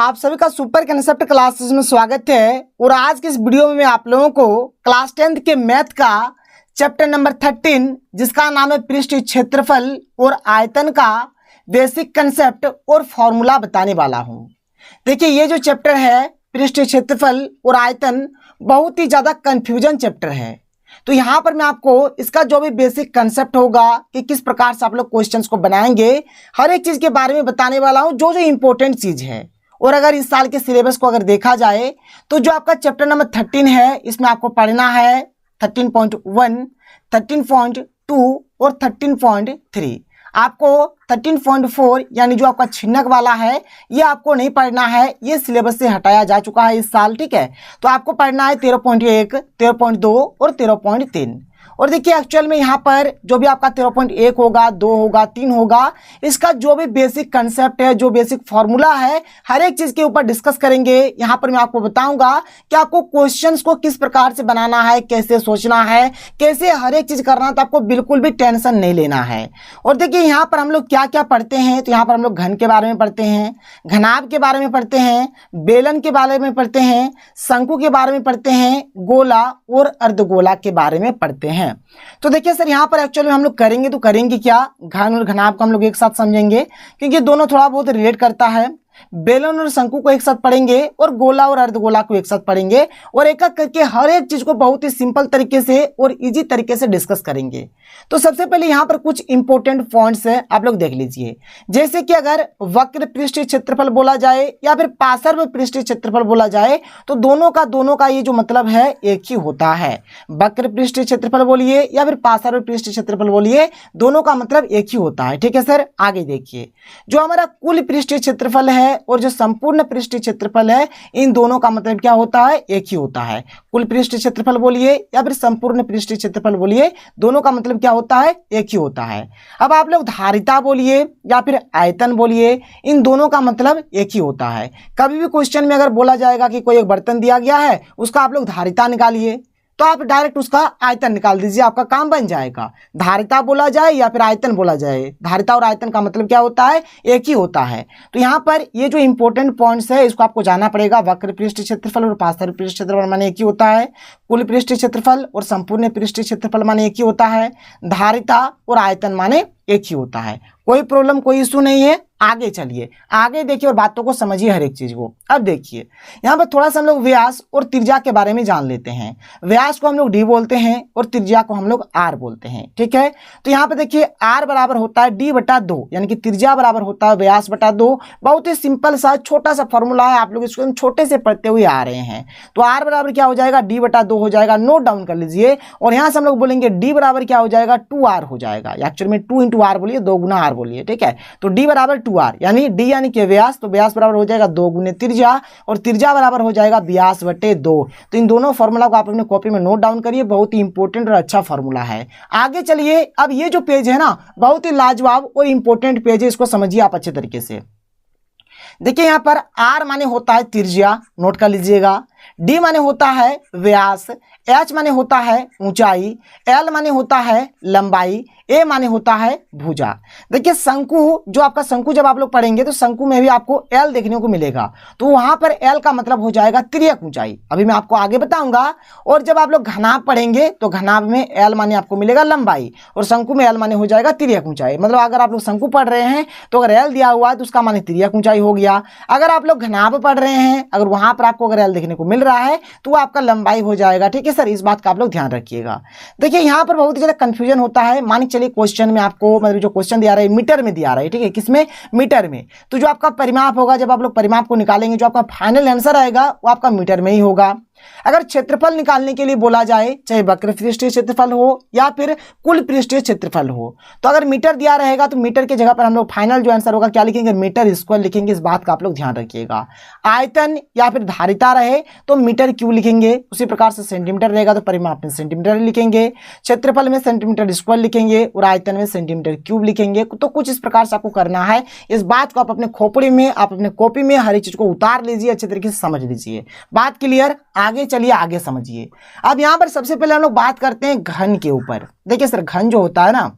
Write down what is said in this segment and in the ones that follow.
आप सभी का सुपर कंसेप्ट क्लासेस में स्वागत है। और आज के इस वीडियो में मैं आप लोगों को क्लास 10th के मैथ का चैप्टर नंबर 13 जिसका नाम है पृष्ठ क्षेत्रफल और आयतन का बेसिक कंसेप्ट और फॉर्मूला बताने वाला हूं। देखिए, ये जो चैप्टर है पृष्ठ क्षेत्रफल और आयतन बहुत ही ज़्यादा कंफ्यूजन चैप्टर है। तो यहाँ पर मैं आपको इसका जो भी बेसिक कंसेप्ट होगा कि किस प्रकार से आप लोग क्वेश्चंस को बनाएंगे, हर एक चीज़ के बारे में बताने वाला हूँ, जो जो इम्पोर्टेंट चीज़ है। और अगर इस साल के सिलेबस को अगर देखा जाए तो जो आपका चैप्टर नंबर 13 है इसमें आपको पढ़ना है 13.1, 13.2 और 13.3। आपको 13.4 यानी जो आपका छिन्नक वाला है ये आपको नहीं पढ़ना है, ये सिलेबस से हटाया जा चुका है इस साल, ठीक है। तो आपको पढ़ना है 13.1, 13.2 और 13.3। और देखिए एक्चुअल में यहाँ पर जो भी आपका 13.1 होगा, 2 होगा, 3 होगा, इसका जो भी बेसिक कंसेप्ट है, जो बेसिक फॉर्मूला है, हर एक चीज़ के ऊपर डिस्कस करेंगे। यहाँ पर मैं आपको बताऊंगा कि आपको क्वेश्चंस को किस प्रकार से बनाना है, कैसे सोचना है, कैसे हर एक चीज़ करना है, तो आपको बिल्कुल भी टेंशन नहीं लेना है। और देखिए यहाँ पर हम लोग क्या क्या पढ़ते हैं, तो यहाँ पर हम लोग घन के बारे में पढ़ते हैं, घनाभ के बारे में पढ़ते हैं, बेलन के बारे में पढ़ते हैं, शंकु के बारे में पढ़ते हैं, गोला और अर्धगोला के बारे में पढ़ते हैं। तो देखिए सर, यहाँ पर एक्चुअली हम लोग करेंगे क्या, घन और घनाभ को हम लोग एक साथ समझेंगे क्योंकि दोनों थोड़ा बहुत रिलेट करता है। बेलन और शंकु को एक साथ पढ़ेंगे और गोला और अर्धगोला को एक साथ पढ़ेंगे और एक एक करके हर एक चीज को बहुत ही सिंपल तरीके से और इजी तरीके से डिस्कस करेंगे। तो सबसे पहले यहाँ पर कुछ इंपॉर्टेंट पॉइंट्स है, आप लोग देख लीजिए। जैसे कि अगर वक्र पृष्ठीय क्षेत्रफल बोला जाए या फिर पार्श्व पृष्ठीय क्षेत्रफल बोला जाए तो दोनों का ये जो मतलब है एक ही होता है। वक्र पृष्ठीय क्षेत्रफल बोलिए या फिर पार्श्व पृष्ठीय क्षेत्रफल बोलिए, दोनों का मतलब एक ही होता है, ठीक है सर। आगे देखिए, जो हमारा कुल पृष्ठीय क्षेत्रफल है और जो संपूर्ण पृष्ठीय क्षेत्रफल है, इन दोनों का मतलब क्या होता है, एक ही होता है। कुल पृष्ठीय क्षेत्रफल बोलिए या फिर संपूर्ण पृष्ठीय क्षेत्रफल बोलिए, दोनों का मतलब क्या होता है, एक ही होता है। अब आप लोग धारिता बोलिए या फिर आयतन बोलिए, इन दोनों का मतलब एक ही होता है। कभी भी क्वेश्चन में अगर बोला जाएगा कि कोई एक बर्तन दिया गया है, उसका आप लोग धारिता निकालिए, तो आप डायरेक्ट उसका आयतन निकाल दीजिए, आपका काम बन जाएगा। धारिता बोला जाए या फिर आयतन बोला जाए, धारिता और आयतन का मतलब क्या होता है, एक ही होता है। तो यहाँ पर ये जो इंपॉर्टेंट पॉइंट्स है इसको आपको जानना पड़ेगा। वक्र पृष्ठीय क्षेत्रफल और पार्श्व पृष्ठीय क्षेत्रफल माने एक ही होता है। कुल पृष्ठीय क्षेत्रफल और संपूर्ण पृष्ठीय क्षेत्रफल माने एक ही होता है। धारिता और आयतन माने एक ही होता है। कोई प्रॉब्लम, कोई इशू नहीं है। आगे चलिए, आगे देखिए और बातों को समझिए हर एक चीज को। अब देखिए यहाँ पर थोड़ा सा हम लोग व्यास और त्रिज्या के बारे में जान लेते हैं। व्यास को हम लोग डी बोलते हैं और त्रिज्या को हम लोग आर बोलते हैं, ठीक है। तो यहाँ पे देखिए आर बराबर होता है डी बटा 2, यानी कि त्रिज्या बराबर होता है व्यास बटा 2। बहुत ही सिंपल सा छोटा सा फॉर्मूला है, आप लोग इसको छोटे से पढ़ते हुए आ रहे हैं। तो आर बराबर क्या हो जाएगा, डी बटा 2 हो जाएगा, नोट डाउन कर लीजिए। और यहाँ से हम लोग बोलेंगे डी बराबर क्या हो जाएगा, 2r हो जाएगा। एक्चुअली में 2 × r बोलिए, 2 गुना r बोलिए, ठीक है। तो डी बराबर 2r, यानी डी यानी कि व्यास, तो व्यास बराबर हो जाएगा 2 गुने त्रिज्या और त्रिज्या बराबर हो जाएगा व्यास बटे 2। तो इन दोनों फॉर्मूला को आप अपने कॉपी में नोट डाउन करिए, बहुत ही इंपॉर्टेंट और अच्छा फॉर्मूला है। आगे चलिए, अब ये जो पेज है ना बहुत ही लाजवाब और इंपॉर्टेंट पेज है, इसको समझिए आप अच्छे तरीके से। देखिए यहाँ पर r माने होता है त्रिज्या, नोट कर लीजिएगा। d माने होता है व्यास, h माने होता है ऊंचाई, l माने होता है लंबाई, a माने होता है भुजा। देखिए शंकु, जो आपका शंकु जब आप लोग पढ़ेंगे तो शंकु में भी आपको l देखने को मिलेगा, तो वहां पर l का मतलब हो जाएगा तिर्यक ऊंचाई। अभी मैं आपको आगे बताऊंगा। और जब आप लोग घनाभ पढ़ेंगे तो घनाभ में l माने आपको मिलेगा लंबाई और शंकु में l माने हो जाएगा तिर्यक ऊंचाई। मतलब अगर आप लोग शंकु पढ़ रहे हैं तो अगर l दिया हुआ है तो उसका माने तिर्यक ऊंचाई हो गया। अगर आप लोग घनाभ पढ़ रहे हैं, अगर वहां पर आपको अगर l देखने को मिल रहा है तो आपका लंबाई हो जाएगा, ठीक है सर। इस बात का आप लोग ध्यान रखिएगा। देखिए यहाँ पर बहुत ही ज्यादा कंफ्यूजन होता है। मान के चलिए क्वेश्चन में आपको मतलब जो क्वेश्चन दिया रहा है मीटर में दिया रहा है, ठीक है, किसमें, मीटर में। तो जो आपका परिमाप होगा, जब आप लोग परिमाप को निकालेंगे, जो आपका फाइनल आंसर आएगा वो आपका मीटर में ही होगा। अगर क्षेत्रफल निकालने के लिए बोला जाए, चाहे वक्र पृष्ठीय क्षेत्रफल हो या फिर कुल पृष्ठीय क्षेत्रफल हो, तो अगर मीटर दिया रहेगा तो मीटर की जगह पर हम लोग फाइनल जो आंसर होगा क्या लिखेंगे, मीटर स्क्वायर लिखेंगे। इस बात का आप लोग ध्यान रखिएगा। आयतन या फिर धारिता रहे तो मीटर क्यूब लिखेंगे, उसी प्रकार से सेंटीमीटर रहेगा तो परिमाप में सेंटीमीटर लिखेंगे, क्षेत्रफल में सेंटीमीटर स्क्वायर लिखेंगे और आयतन में सेंटीमीटर क्यूब लिखेंगे। तो कुछ इस प्रकार से आपको करना है। इस बात को आप अपने खोपड़ी में, आप अपने कॉपी में हर एक चीज को उतार लीजिए, अच्छे तरीके से समझ लीजिए। बात क्लियर। आगे चलिए, आगे समझिए। अब यहां पर सबसे पहले हम लोग बात करते हैं घन के ऊपर। देखिए सर, घन जो होता है ना,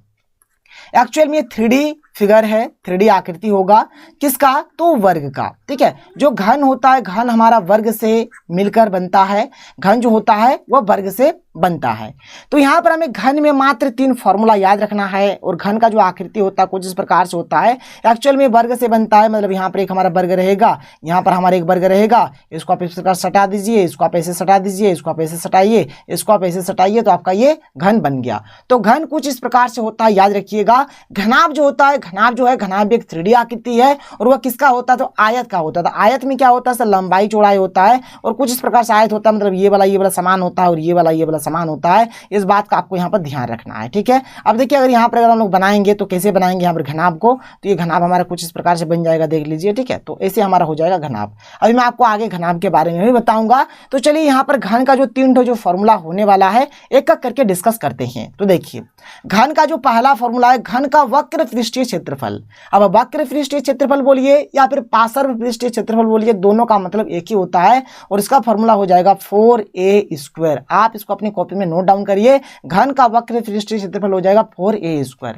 एक्चुअल में 3D फिगर है, 3D आकृति होगा किसका, तो वर्ग का। ठीक है, जो घन होता है, घन हमारा वर्ग से मिलकर बनता है, घन जो होता है वह वर्ग से बनता है। तो यहाँ पर हमें घन में मात्र 3 फॉर्मूला याद रखना है, और घन का जो आकृति होता है कुछ इस प्रकार से होता है, एक्चुअल में वर्ग से बनता है, मतलब यहाँ पर एक हमारा वर्ग रहेगा, यहाँ पर हमारा एक वर्ग रहेगा, इसको आप इस प्रकार सटा दीजिए, इसको आप ऐसे सटा दीजिए, इसको आप ऐसे सटाइए, इसको आप ऐसे सटाइए, तो आपका ये घन बन गया। तो घन कुछ इस प्रकार से होता है, याद रखिएगा। घनाभ जो होता है, घनाभ जो है, घनाभ एक 3D आकृति है, और वह किसका होता है, तो आयत का होता है। आयत में क्या होता है सर, लंबाई चौड़ाई होता है, और कुछ इस प्रकार से आयत होता है, मतलब ये वाला समान होता है, और ये वाला समान होता है। इस बात का आपको यहाँ पर ध्यान रखना है। ठीक है, अब देखिए अगर यहाँ पर अगर हम लोग बनाएंगे तो कैसे बनाएंगे यहाँ पर घनाभ को, तो ये घनाभ हमारा कुछ इस प्रकार से बन जाएगा, देख लीजिए। ठीक है, तो ऐसे हमारा हो जाएगा घनाभ। अभी मैं आपको आगे घनाभ के बारे में भी बताऊंगा। तो चलिए यहाँ पर घन का जो 3 जो फॉर्मूला होने वाला है, एक एक करके डिस्कस करते हैं। तो देखिए घन का जो पहला फॉर्मूला है, घन का वक्र पृष्ठीय क्षेत्रफल। अब वक्र पृष्ठीय क्षेत्रफल बोलिए या फिर पार्श्व पृष्ठीय क्षेत्रफल बोलिए, दोनों का मतलब एक ही होता है, और इसका फॉर्मूला हो जाएगा 4a²। आप इसको अपनी कॉपी में नोट डाउन करिए। घन का वक्र पृष्ठीय क्षेत्रफल हो जाएगा 4a²,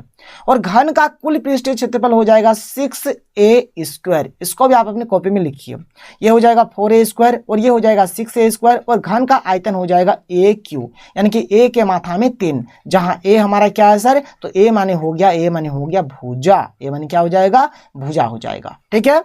और घन का कुल पृष्ठीय क्षेत्रफल हो जाएगा 6a²। इसको भी आप अपनी कॉपी में लिखिए। ये हो जाएगा 4a², और ये हो जाएगा 6a², और घन का आयतन हो जाएगा aq, यानी कि a के माथा में 3, जहां a हमारा क्या है सर, तो a माने हो गया भुजा। a माने क्या हो जाएगा, भुजा हो जाएगा। ठीक है,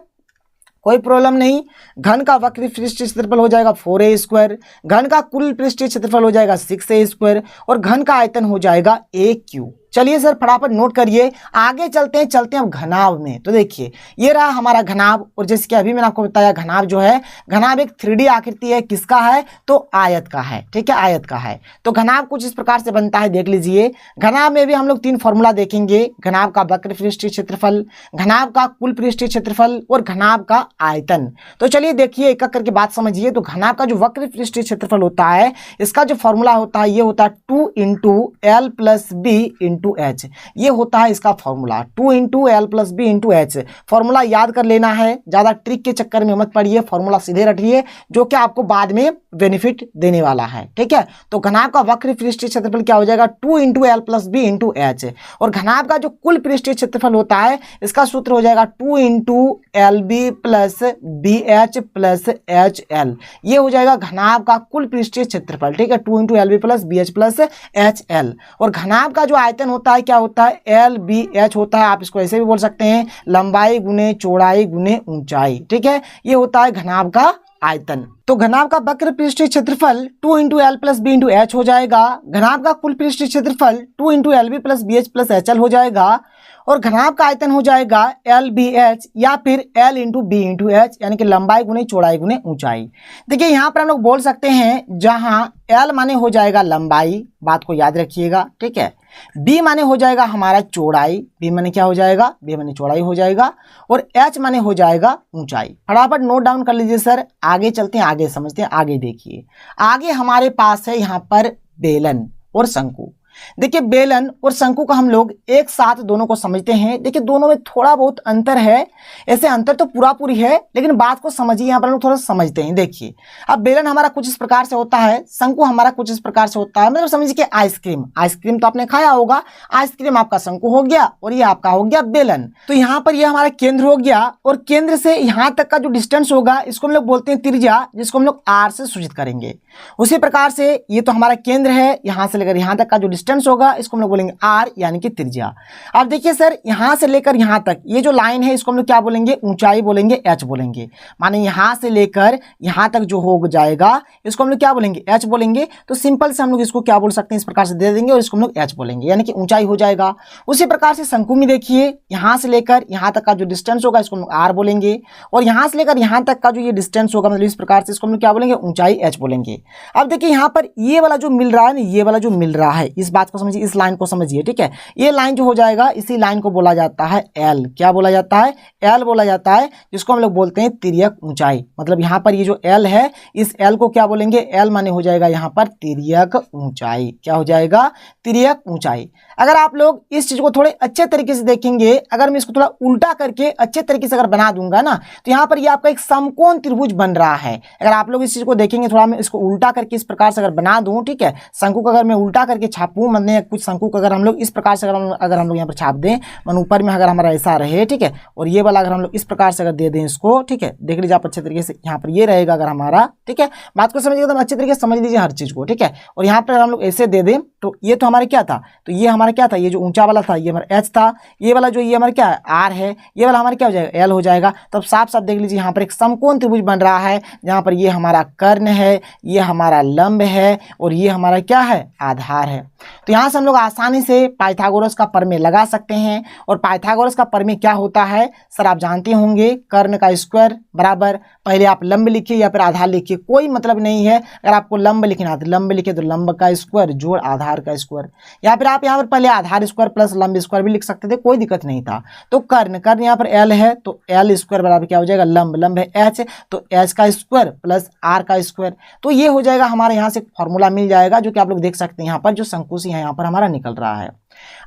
कोई प्रॉब्लम नहीं। घन का वक्र पृष्ठीय क्षेत्रफल हो जाएगा 4a², घन का कुल पृष्ठीय क्षेत्रफल हो जाएगा 6a², और घन का आयतन हो जाएगा aq। चलिए सर फटाफट नोट करिए, आगे चलते हैं अब घनाभ में। तो देखिए ये रहा हमारा घनाभ, और जैसे कि अभी मैंने आपको बताया घनाभ जो है, घनाभ एक 3D आकृति है, किसका है, तो आयत का है। ठीक है, आयत का है। तो घनाभ कुछ इस प्रकार से बनता है, देख लीजिए। घनाभ में भी हम लोग 3 फॉर्मूला देखेंगे, घनाभ का वक्र पृष्ठीय क्षेत्रफल, घनाभ का कुल पृष्ठीय क्षेत्रफल, और घनाभ का आयतन। तो चलिए देखिए एक एक करके बात समझिए। तो घनाभ का जो वक्र पृष्ठीय क्षेत्रफल होता है, इसका जो फॉर्मूला होता है, ये होता है 2 × L + B × H। ये होता है इसका formula 2 × L + B × H। Formula याद कर लेना है, ज्यादा ट्रिक के चक्कर में मत पड़िए, फॉर्मूला सीधे रखिए, जो कि आपको बाद में बेनिफिट देने वाला है। ठीक है, तो घनाभ का वक्र पृष्ठीय क्षेत्रफल क्या हो जाएगा, 2 × L + B × H, और घनाभ का जो कुल पृष्ठीय क्षेत्रफल होता है, इसका सूत्र हो जाएगा 2 × LB + BH + HL। ये हो जाएगा घनाभ का कुल पृष्ठीय क्षेत्रफल। ठीक है, 2 × LB + BH + HL, और घनाभ का जो आयतन होता है क्या होता है, LBH होता है। आप इसको ऐसे भी बोल सकते हैं, लंबाई गुने चौड़ाई गुने ऊंचाई। ठीक है, ये होता है घनाभ का आयतन। तो घनाभ का वक्र पृष्ठीय क्षेत्रफल 2 × L + B × H हो जाएगा, घनाभ का कुल पृष्ठीय क्षेत्रफल 2 × LB + BH + HL हो जाएगा, और घनाभ का आयतन हो जाएगा LBH या फिर L × B × H, यानी कि लंबाई गुने चौड़ाई गुने ऊंचाई। देखिए यहाँ पर हम लोग बोल सकते हैं, जहां L माने हो जाएगा लंबाई, बात को याद रखिएगा। ठीक है, B माने हो जाएगा हमारा चौड़ाई, B माने क्या हो जाएगा, B माने चौड़ाई हो जाएगा, और H माने हो जाएगा ऊंचाई। फटाफट नोट डाउन कर लीजिए सर, आगे चलते हैं, आगे समझते हैं। आगे देखिए, आगे हमारे पास है यहाँ पर बेलन और शंकु। देखिए बेलन और शंकु का हम लोग एक साथ दोनों को समझते हैं। देखिए दोनों में थोड़ा बहुत अंतर है, ऐसे अंतर तो पूरा पूरी है, लेकिन बात को समझिए, यहाँ पर हम लोग थोड़ा समझते हैं। देखिए अब बेलन हमारा कुछ इस प्रकार से होता है, शंकु हमारा कुछ इस प्रकार से होता है। मतलब समझिए कि आइसक्रीम तो आपने खाया होगा, आइसक्रीम आपका शंकु हो गया, और ये आपका हो गया बेलन। तो यहाँ पर ये हमारा केंद्र हो गया, और केंद्र से यहाँ तक का जो डिस्टेंस होगा, इसको हम लोग बोलते हैं त्रिज्या, जिसको हम लोग R से सूचित करेंगे। उसी प्रकार से ये तो हमारा केंद्र है, यहाँ से लेकर यहाँ तक का जो डिस्टेंस होगा, इसको हम लोग बोलेंगे R, यानी कि त्रिज्या। अब देखिए सर, यहाँ से लेकर यहाँ तक ये जो लाइन है, इसको हम लोग क्या बोलेंगे, ऊंचाई बोलेंगे, H बोलेंगे। माने यहाँ से लेकर यहाँ तक जो हो जाएगा, इसको हम लोग क्या बोलेंगे, H बोलेंगे। तो सिंपल से हम लोग इसको क्या बोल सकते हैं, इस प्रकार से दे देंगे, और इसको हम लोग H बोलेंगे, यानी कि ऊंचाई हो जाएगा। उसी प्रकार से शंकु में देखिए, यहाँ से लेकर यहाँ तक का जो डिस्टेंस होगा, इसको हम लोग R बोलेंगे, और यहाँ से लेकर यहाँ तक का जो ये डिस्टेंस होगा, मतलब इस प्रकार से, इसको हम लोग क्या बोलेंगे, ऊंचाई H बोलेंगे। अब देखिए यहाँ पर ये वाला जो मिल रहा है ना, ये वाला जो मिल रहा है, इस बात को समझिए, इस लाइन को समझिए। ठीक है, ये लाइन जो हो जाएगा, इसी लाइन को बोला जाता है L। क्या बोला जाता है, L बोला जाता है, जिसको हम लोग बोलते हैं तिर्यक ऊंचाई। मतलब यहाँ पर ये जो L है, इस L को क्या बोलेंगे, L माने हो जाएगा यहाँ पर तिर्यक ऊंचाई। क्या हो जाएगा, तिर्यक ऊंचाई। अगर आप लोग इस चीज को थोड़े अच्छे तरीके से देखेंगे, अगर मैं इसको थोड़ा उल्टा करके अच्छे तरीके से अगर बना दूंगा ना, तो यहाँ पर ये आपका एक समकोण त्रिभुज बन रहा है। अगर आप लोग इस चीज को देखेंगे, थोड़ा मैं इसको उल्टा करके इस प्रकार से अगर बना दूं, ठीक है, शंकु को अगर मैं उल्टा करके छापूं, शंकु मतलब कुछ शंकु को अगर हम लोग इस प्रकार से अगर हम लोग यहाँ पर छाप दें, मन ऊपर में अगर हमारा ऐसा रहे, ठीक है, और ये वाला अगर हम लोग इस प्रकार से अगर दे दें इसको, ठीक है, देख लीजिए आप अच्छे तरीके से यहाँ पर ये रहेगा अगर हमारा, ठीक है, बात को समझिए एकदम अच्छे तरीके से समझ लीजिए हर चीज को, ठीक है। और यहाँ पर अगर हम लोग ऐसे दे दें तो ये तो हमारे क्या था, तो ये हमारा क्या था, ये जो ऊंचा वाला था ये हमारा एच था, ये वाला जो ये हमारा क्या है आर है, ये वाला हमारा क्या हो जाएगा एल हो जाएगा। तब साफ साफ देख लीजिए यहाँ पर एक समकोण त्रिभुज बन रहा है, जहाँ पर ये हमारा कर्ण है, ये हमारा लंब है और ये हमारा क्या है आधार है। तो यहाँ से हम लोग आसानी से पाइथागोरस का प्रमेय लगा सकते हैं। और पाइथागोरस का प्रमेय क्या होता है सर, आप जानते होंगे, कर्ण का स्क्वायर बराबर, पहले आप लंब लिखिए या फिर आधार लिखिए, कोई मतलब नहीं है। अगर आपको लंब लिखना है तो लंब लिखिए तो लंब का स्क्वायर जोड़ आधार का स्क्वायर, या फिर आप यहाँ पर पहले आधार स्क्वायर प्लस लंब स्क्वायर भी लिख सकते थे, कोई दिक्कत नहीं था। तो कर्ण यहाँ पर एल है तो एल स्क्वायर बराबर क्या हो जाएगा, लंब है एच तो एच का स्क्वायर प्लस आर का स्क्वायर। तो ये हो जाएगा हमारे यहाँ से फॉर्मूला मिल जाएगा, जो कि आप लोग देख सकते हैं यहाँ पर जो शंकुशी है यहाँ पर हमारा निकल रहा है।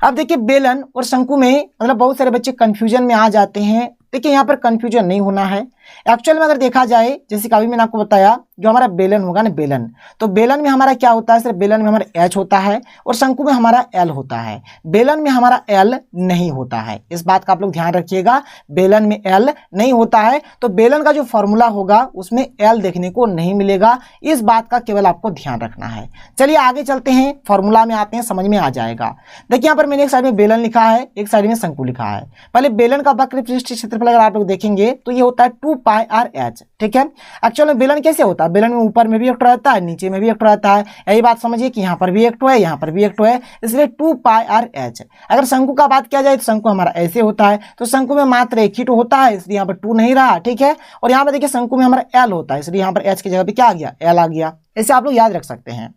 अब देखिए बेलन और शंकु में मतलब बहुत सारे बच्चे कंफ्यूजन में आ जाते हैं। देखिए यहाँ पर कंफ्यूजन नहीं होना है। एक्चुअल में अगर देखा जाए, जैसे कि अभी मैंने आपको बताया, जो हमारा बेलन होगा ना बेलन, तो बेलन में हमारा क्या होता है, सिर्फ बेलन में हमारा एच होता है और शंकु में हमारा एल होता है। बेलन में हमारा एल नहीं होता है, इस बात का आप लोग ध्यान रखिएगा, बेलन में एल नहीं होता है। तो बेलन का जो फॉर्मूला होगा उसमें एल देखने को नहीं मिलेगा, इस बात का केवल आपको ध्यान रखना है। चलिए आगे चलते हैं, फॉर्मूला में आते हैं, समझ में आ जाएगा। देखिए यहाँ पर मैंने एक साइड में बेलन लिखा है, एक साइड में शंकु लिखा है। पहले बेलन का वक्र पृष्ठ क्षेत्रफल अगर आप लोग देखेंगे तो ये होता है 2 पाई आर एच, ठीक है। एक्चुअल में बेलन कैसे होता है, बेलन में ऊपर में भी एक रहता है, नीचे में भी एक रहता है। यही बात समझिए कि यहाँ पर भी एक है, यहाँ पर भी एक है, इसलिए 2 पाई आर एच। अगर शंकु का बात किया जाए तो शंकु हमारा ऐसे होता है, तो शंकु में मात्र एक ही होता है, इसलिए यहाँ पर 2 नहीं रहा, ठीक है। और यहाँ पर देखिए शंकु में हमारा एल होता है, इसलिए यहाँ पर एच की जगह पे क्या आ गया, एल आ गया। ऐसे आप लोग याद रख सकते हैं।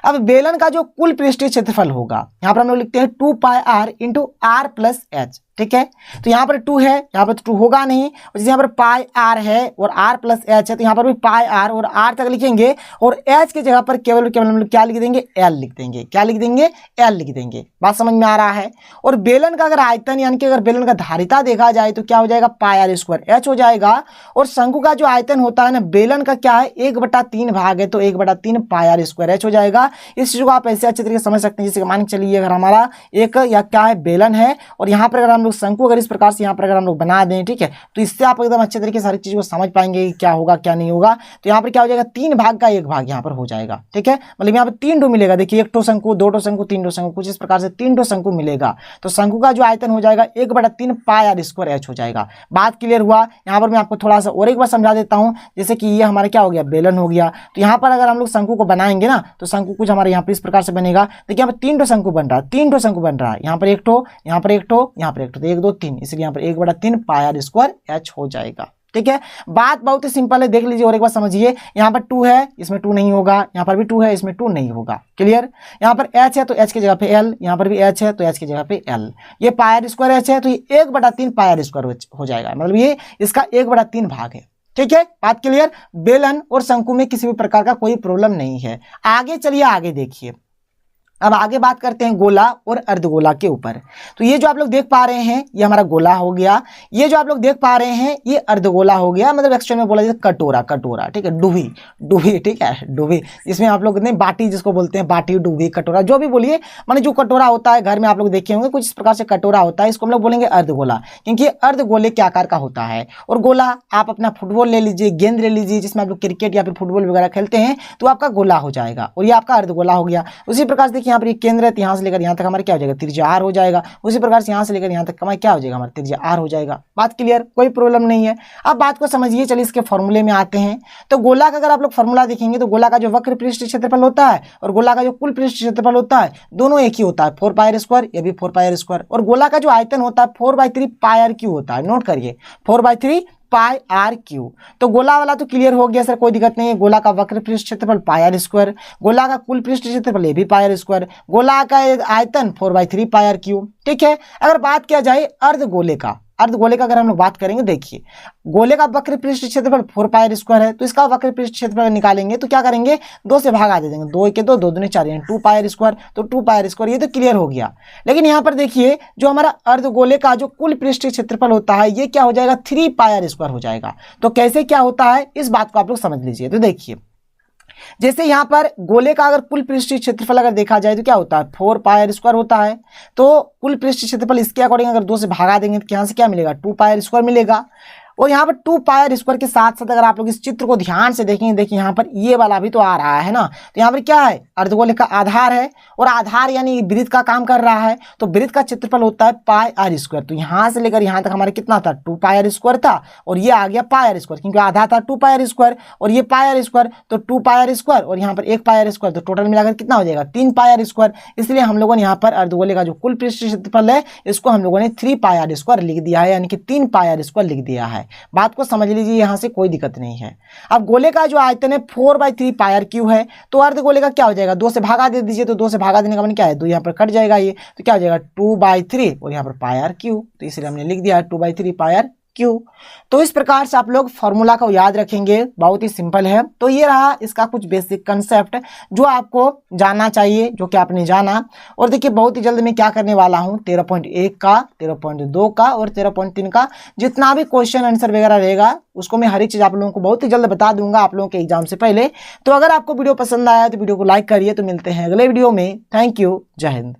अब बेलन का जो कुल पृष्ठीय क्षेत्रफल होगा, यहाँ पर हम लोग लिखते हैं 2 pi R into R plus H, ठीक है। तो यहाँ पर 2 है, यहाँ पर 2 होगा नहीं, और जैसे यहाँ पर पाई आर है और आर प्लस एच है, तो यहाँ पर भी पाई आर और आर तक लिखेंगे और एच की जगह पर केवल केवल हम लोग क्या लिख देंगे, एल लिख देंगे। क्या लिख देंगे, एल लिख देंगे। बात समझ में आ रहा है। और बेलन का अगर आयतन यानी कि अगर बेलन का धारिता देखा जाए तो क्या हो जाएगा, पाई आर स्क्वायर एच हो जाएगा। और शंकु का जो आयतन होता है ना बेलन का क्या है, 1/3 भाग है, तो 1/3 पाई आर स्क्वायर एच हो जाएगा। इस चीज को आप ऐसे अच्छे तरीके से समझ सकते हैं, जैसे मान के चलिए अगर हमारा एक या क्या है बेलन है और यहाँ पर अगर हम लोग शंकु अगर इस प्रकार से यहाँ पर अगर हम लोग बना दें, ठीक है, तो इससे आप एकदम अच्छे तरीके से हर चीज को समझ पाएंगे क्या होगा क्या नहीं होगा। तो यहाँ पर क्या हो जाएगा, 3 भाग का 1 भाग यहाँ पर हो जाएगा, ठीक है। मतलब यहाँ पर 3 ठो मिलेगा, देखिए 1 ठो शंकु, 2 ठो शंकु, 3 ठो शंकु, कुछ इस प्रकार से 3 ठो शंकु मिलेगा। तो शंकु का जो आयतन हो जाएगा 1/3 पाई आर स्क्वायर एच हो जाएगा। बात क्लियर हुआ। यहाँ पर मैं आपको थोड़ा सा और एक बार समझा देता हूँ, जैसे कि ये हमारा क्या हो गया, बेलन हो गया। तो यहाँ पर अगर हम लोग शंकु को बनाएंगे ना, तो शंकु कुछ हमारे यहाँ पर इस प्रकार से बनेगा। देखिए यहाँ पर 3 ठो शंकु बन रहा है, 3 ठो शंकु बन रहा है, यहाँ पर 1 ठो, यहाँ पर 1 ठो, यहाँ पर 1 ठो, तो 1 2 3, इसलिए यहाँ पर 1/3 पाई आर स्क्वायर एच हो जाएगा, ठीक है। बात बहुत ही सिंपल है, देख लीजिए और एक बार समझिए। यहाँ पर 2 है, इसमें 2 नहीं होगा, यहाँ पर भी 2 है, इसमें 2 नहीं होगा, क्लियर। यहाँ पर h है तो h की जगह पे l, यहाँ पर भी h है तो h की जगह पे l। ये पाई आर स्क्वायर h है तो ये 1/3 पाई आर स्क्वायर हो जाएगा, मतलब ये इसका 1/3 भाग है, ठीक है। बात क्लियर। बेलन और शंकु में किसी भी प्रकार का कोई प्रॉब्लम नहीं है। आगे चलिए, आगे देखिए। अब आगे बात करते हैं गोला और अर्धगोला के ऊपर। तो ये जो आप लोग देख पा रहे हैं ये हमारा गोला हो गया, ये जो आप लोग देख पा रहे हैं ये अर्धगोला हो गया, मतलब एक्चुअल में बोला जाए कटोरा, कटोरा, ठीक है, डूबी, डूबी, ठीक है, डूबी, जिसमें आप लोग नहीं बाटी जिसको बोलते हैं, बाटी, डूबी, कटोरा, जो भी बोलिए, माने जो कटोरा होता है घर में आप लोग देखे होंगे कुछ इस प्रकार से कटोरा होता है, इसको हम लोग बोलेंगे अर्धगोला, क्योंकि अर्धगोले के आकार का होता है। और गोला आप अपना फुटबॉल ले लीजिए, गेंद ले लीजिए, जिसमें आप लोग क्रिकेट या फिर फुटबॉल वगैरह खेलते हैं, तो आपका गोला हो जाएगा और ये आपका अर्धगोला हो गया। उसी प्रकार से यहाँ पर केंद्र है, यहाँ से लेकर यहाँ तक हमारा क्या हो जाएगा, त्रिज्या आर हो जाएगा। उसी प्रकार से यहाँ से लेकर यहाँ तक हमारा क्या हो जाएगा, हमारा त्रिज्या आर हो जाएगा। बात क्लियर, कोई प्रॉब्लम नहीं है। अब बात को समझिए, चलिए इसके फॉर्मूले में आते हैं। तो गोला का अगर आप लोग फॉर्मूला देखेंगे तो गोला का जो वक्र पृष्ठ क्षेत्रफल होता है और गोला का जो कुल पृष्ठ क्षेत्रफल होता है दोनों एक ही होता है, 4 पाई आर स्क्वायर, ये भी 4 पाई आर स्क्वायर। और गोला का जो आयतन होता है 4/3 पाई आर क्यू होता है, नोट करिए 4/3 पाई आर क्यू। तो गोला वाला तो क्लियर हो गया सर, कोई दिक्कत नहीं है। गोला का वक्र पृष्ठ क्षेत्रफल पाई आर स्क्वायर, गोला का कुल पृष्ठ क्षेत्रफल ये भी पाई आर स्क्वायर, गोला का आयतन 4/3 पाई आर क्यू, ठीक है। अगर बात किया जाए अर्धगोले का, अर्धगोले का अगर हम लोग बात करेंगे, देखिए गोले का वक्र पृष्ठ क्षेत्रफल 4 पाई आर स्क्वायर है, तो इसका वक्र पृष्ठ क्षेत्रफल निकालेंगे तो क्या करेंगे, 2 से भागा दे देंगे, 2 के 2, 2 दूनी 4, 2 पाई आर स्क्वायर, तो 2 पाई आर स्क्वायर, ये तो क्लियर हो गया। लेकिन यहाँ पर देखिए जो हमारा अर्धगोले का जो कुल पृष्ठ क्षेत्रफल होता है ये क्या हो जाएगा, 3 पाई आर स्क्वायर हो जाएगा। तो कैसे क्या होता है इस बात को आप लोग समझ लीजिए। तो देखिए जैसे यहाँ पर गोले का अगर कुल पृष्ठीय क्षेत्रफल अगर देखा जाए तो क्या होता है 4 पाई आर स्क्वायर होता है। तो कुल पृष्ठीय क्षेत्रफल इसके अकॉर्डिंग अगर 2 से भागा देंगे तो यहाँ से क्या मिलेगा 2 पाई आर स्क्वायर मिलेगा। और यहाँ पर 2 पाई आर स्क्वायर के साथ साथ अगर आप लोग इस चित्र को ध्यान से देखेंगे, देखिए यहाँ पर ये वाला भी तो आ रहा है ना, तो यहाँ पर क्या है अर्धगोले का आधार है और आधार यानी वृत्त का काम कर रहा है। तो वृत्त का क्षेत्रफल होता है पाई आर स्क्वायर। तो यहाँ से लेकर यहाँ तक हमारे कितना था 2 पाई आर स्क्वायर था और ये आ गया पाई आर स्क्वायर, क्योंकि आधा था 2 पाई आर स्क्वायर और ये पाई आर स्क्वायर, तो 2 पाई आर स्क्वायर और यहाँ पर 1 पाई आर स्क्वायर, तो टोटल मिलाकर कितना हो जाएगा 3 पाई आर स्क्वायर। इसलिए हम लोगों ने यहाँ पर अर्धगोले का जो कुल पृष्ठीय क्षेत्रफल है इसको हम लोगों ने 3 पाई आर स्क्वायर लिख दिया है, यानी कि 3 पाई आर स्क्वायर लिख दिया है। बात को समझ लीजिए, यहाँ से कोई दिक्कत नहीं है। अब गोले का जो आयतन है 4/3 पाई आर क्यू है, तो अर्धगोले का क्या हो जाएगा 2 से भागा दे दीजिए, तो 2 से भागा देने का मतलब क्या है 2 यहाँ पर कट जाएगा, ये तो क्या हो जाएगा 2/3 और यहाँ पर पाई आर क्यू, तो इसलिए हमने लिख दिया 2/3 पाई आर क्यू। तो इस प्रकार से आप लोग फॉर्मूला को याद रखेंगे, बहुत ही सिंपल है। तो ये रहा इसका कुछ बेसिक कंसेप्ट जो आपको जानना चाहिए, जो कि आपने जाना। और देखिए बहुत ही जल्द मैं क्या करने वाला हूँ 13.1 का, 13.2 का और 13.3 का जितना भी क्वेश्चन आंसर वगैरह रहेगा उसको मैं हर एक चीज़ आप लोगों को बहुत ही जल्द बता दूंगा आप लोगों के एग्जाम से पहले। तो अगर आपको वीडियो पसंद आया तो वीडियो को लाइक करिए। तो मिलते हैं अगले वीडियो में। थैंक यू, जय हिंद।